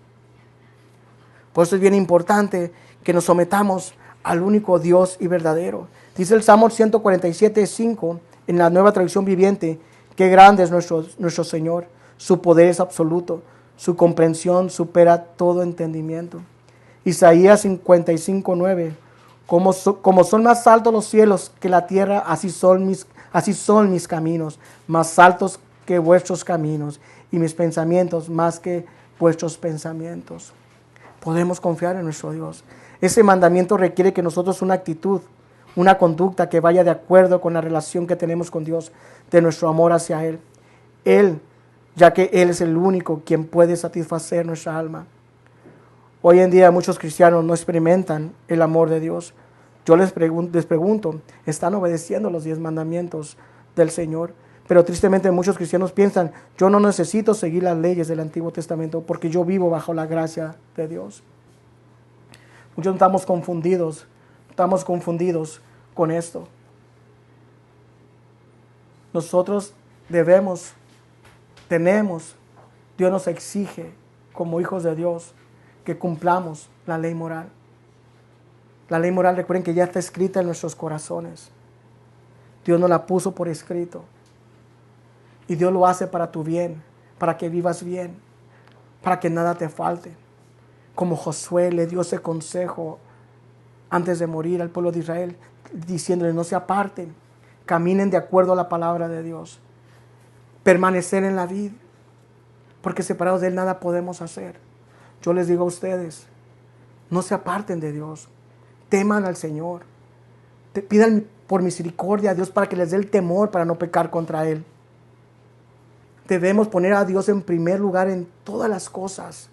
Por eso es bien importante que nos sometamos al único Dios y verdadero. Dice el Salmo 147:5 en la Nueva Traducción Viviente, qué grande es nuestro Señor. Su poder es absoluto, su comprensión supera todo entendimiento. Isaías 55:9, como son más altos los cielos que la tierra, así son mis caminos, más altos que vuestros caminos, y mis pensamientos más que vuestros pensamientos. Podemos confiar en nuestro Dios. Ese mandamiento requiere que nosotros una actitud, una conducta que vaya de acuerdo con la relación que tenemos con Dios, de nuestro amor hacia Él. Él, ya que Él es el único quien puede satisfacer nuestra alma. Hoy en día muchos cristianos no experimentan el amor de Dios. Yo les pregunto, ¿están obedeciendo los 10 mandamientos del Señor? Pero tristemente muchos cristianos piensan, yo no necesito seguir las leyes del Antiguo Testamento porque yo vivo bajo la gracia de Dios. Muchos estamos confundidos con esto. Nosotros tenemos, Dios nos exige como hijos de Dios que cumplamos la ley moral. La ley moral, recuerden que ya está escrita en nuestros corazones. Dios nos la puso por escrito. Y Dios lo hace para tu bien, para que vivas bien, para que nada te falte. Como Josué le dio ese consejo antes de morir al pueblo de Israel, diciéndole no se aparten, caminen de acuerdo a la palabra de Dios. Permanecer en la vida, porque separados de Él nada podemos hacer. Yo les digo a ustedes, no se aparten de Dios, teman al Señor, pidan por misericordia a Dios para que les dé el temor para no pecar contra Él. Debemos poner a Dios en primer lugar en todas las cosas.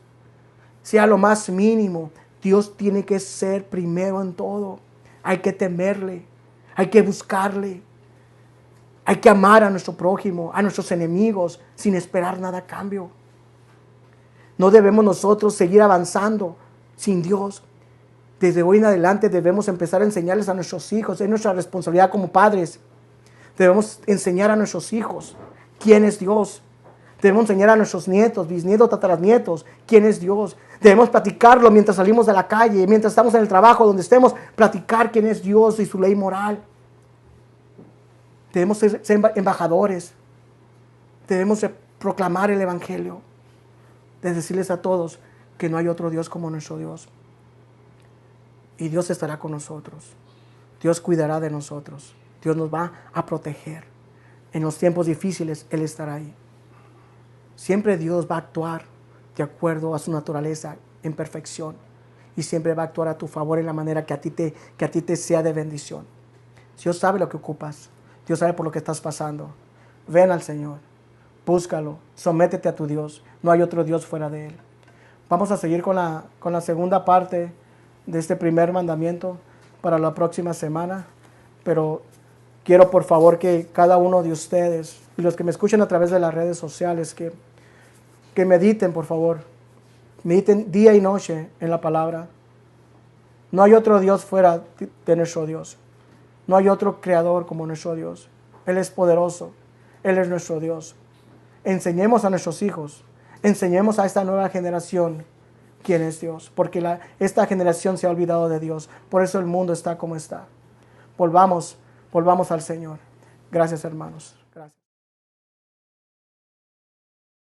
Sea lo más mínimo, Dios tiene que ser primero en todo. Hay que temerle, hay que buscarle, hay que amar a nuestro prójimo, a nuestros enemigos, sin esperar nada a cambio. No debemos nosotros seguir avanzando sin Dios. Desde hoy en adelante debemos empezar a enseñarles a nuestros hijos. Es nuestra responsabilidad como padres. Debemos enseñar a nuestros hijos quién es Dios. Debemos enseñar a nuestros nietos, bisnietos, tataranietos, quién es Dios. Debemos platicarlo mientras salimos de la calle, mientras estamos en el trabajo, donde estemos, platicar quién es Dios y su ley moral. Debemos ser embajadores. Debemos proclamar el Evangelio. De decirles a todos que no hay otro Dios como nuestro Dios. Y Dios estará con nosotros. Dios cuidará de nosotros. Dios nos va a proteger. En los tiempos difíciles Él estará ahí. Siempre Dios va a actuar de acuerdo a su naturaleza en perfección. Y siempre va a actuar a tu favor en la manera que a ti te sea de bendición. Dios sabe lo que ocupas. Dios sabe por lo que estás pasando. Ven al Señor. Búscalo. Sométete a tu Dios. No hay otro Dios fuera de Él. Vamos a seguir con la segunda parte de este primer mandamiento para la próxima semana. Pero quiero por favor que cada uno de ustedes y los que me escuchen a través de las redes sociales que mediten, por favor. Mediten día y noche en la palabra. No hay otro Dios fuera de nuestro Dios. No hay otro creador como nuestro Dios. Él es poderoso. Él es nuestro Dios. Enseñemos a nuestros hijos. Enseñemos a esta nueva generación quién es Dios. Porque esta generación se ha olvidado de Dios. Por eso el mundo está como está. Volvamos al Señor. Gracias, hermanos. Gracias.